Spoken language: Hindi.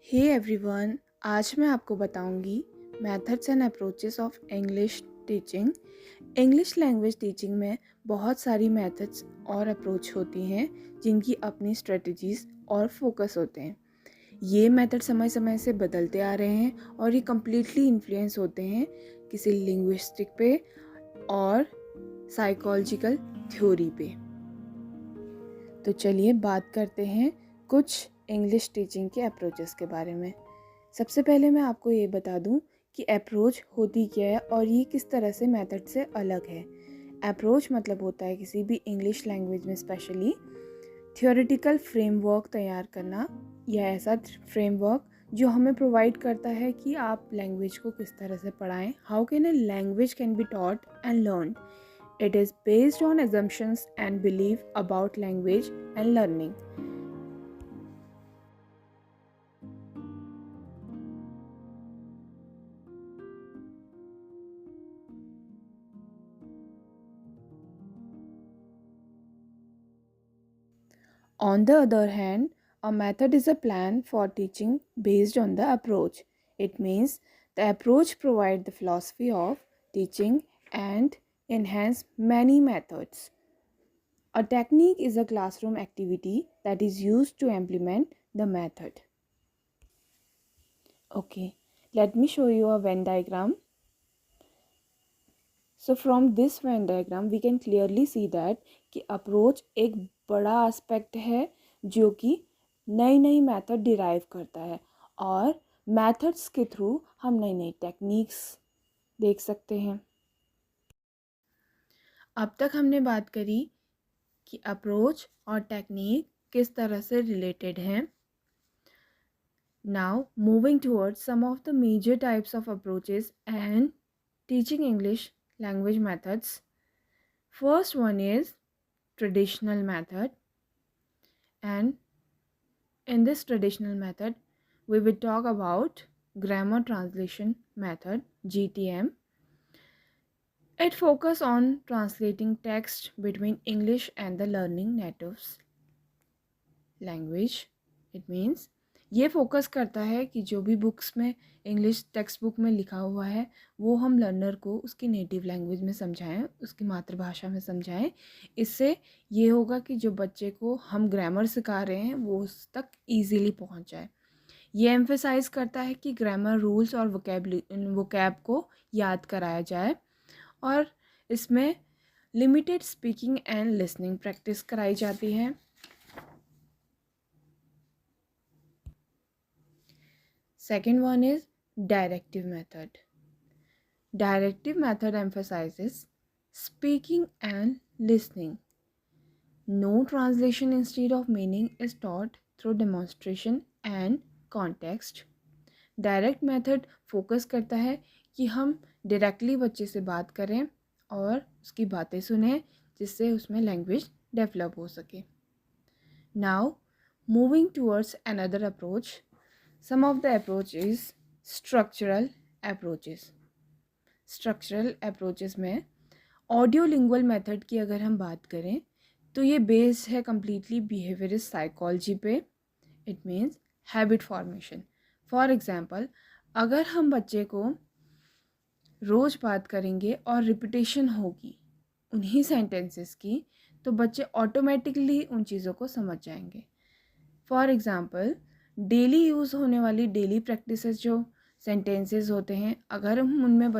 हे एवरीवन, आज मैं आपको बताऊंगी methods and approaches of English teaching. English language teaching में बहुत सारी मेथड्स और अप्रोच होती हैं जिनकी अपनी स्ट्रेटजीज और फोकस होते हैं। ये मेथड समय समय से बदलते आ रहे हैं और ये कम्प्लीटली इन्फ्लुएंस होते हैं किसी लिंग्विस्टिक पे और साइकोलॉजिकल थ्योरी पे। तो चलिए बात करते हैं कुछ इंग्लिश टीचिंग के अप्रोचेस के बारे में। सबसे पहले मैं आपको ये बता दूं कि अप्रोच होती क्या है और ये किस तरह से मेथड से अलग है। अप्रोच मतलब होता है किसी भी इंग्लिश लैंग्वेज में स्पेशली थियोरेटिकल फ्रेमवर्क तैयार करना, या ऐसा फ्रेमवर्क जो हमें प्रोवाइड करता है कि आप लैंग्वेज को किस तरह से पढ़ाएं। How can a language can be taught and learn. It is based on assumptions and belief about language and learning. On the other hand, a method is a plan for teaching based on the approach. It means the approach provides the philosophy of teaching and enhance many methods. A technique is a classroom activity that is used to implement the method. Okay, let me show you a Venn diagram. So from this Venn diagram we can clearly see that कि अप्रोच एक बड़ा एस्पेक्ट है जो कि नई नई मेथड डिराइव करता है, और मेथड्स के थ्रू हम नई नई टेक्निक्स देख सकते हैं। अब तक हमने बात करी कि अप्रोच और टेक्निक किस तरह से रिलेटेड हैं। Now moving towards some of the major types of approaches and teaching English language methods. First one is traditional method, and in this traditional method we will talk about grammar translation method, GTM. It focus on translating text between English and the learning natives language. It means ये फोकस करता है कि जो भी बुक्स में इंग्लिश टेक्स्ट बुक में लिखा हुआ है वो हम लर्नर को उसकी नेटिव लैंग्वेज में समझाएं, उसकी मातृभाषा में समझाएं। इससे ये होगा कि जो बच्चे को हम ग्रामर सिखा रहे हैं वो उस तक ईजीली पहुंच जाए। ये एम्फेसाइज करता है कि ग्रामर रूल्स और वोकैब को याद कराया जाए, और इसमें limited speaking and listening practice कराई जाती है। Second one is directive method. Directive method emphasizes speaking and listening. No translation instead of meaning is taught through demonstration and context. Direct method focus करता है कि हम डायरेक्टली बच्चे से बात करें और उसकी बातें सुनें जिससे उसमें लैंग्वेज डेवलप हो सके। Now moving towards another approach. Some of the approaches structural approaches. Structural approaches में ऑडियोलिंगुअल मेथड की अगर हम बात करें तो ये बेस्ड है कम्प्लीटली बिहेवियरिस्ट साइकोलॉजी पे। It means habit formation. For example, अगर हम बच्चे को रोज़ बात करेंगे और रिपीटेशन होगी उन्हीं सेंटेंसेस की तो बच्चे ऑटोमेटिकली उन चीज़ों को समझ जाएंगे। फॉर एग्ज़ाम्पल, डेली यूज़ होने वाली डेली प्रैक्टिसेस जो सेंटेंसेस होते हैं, अगर हम उनमें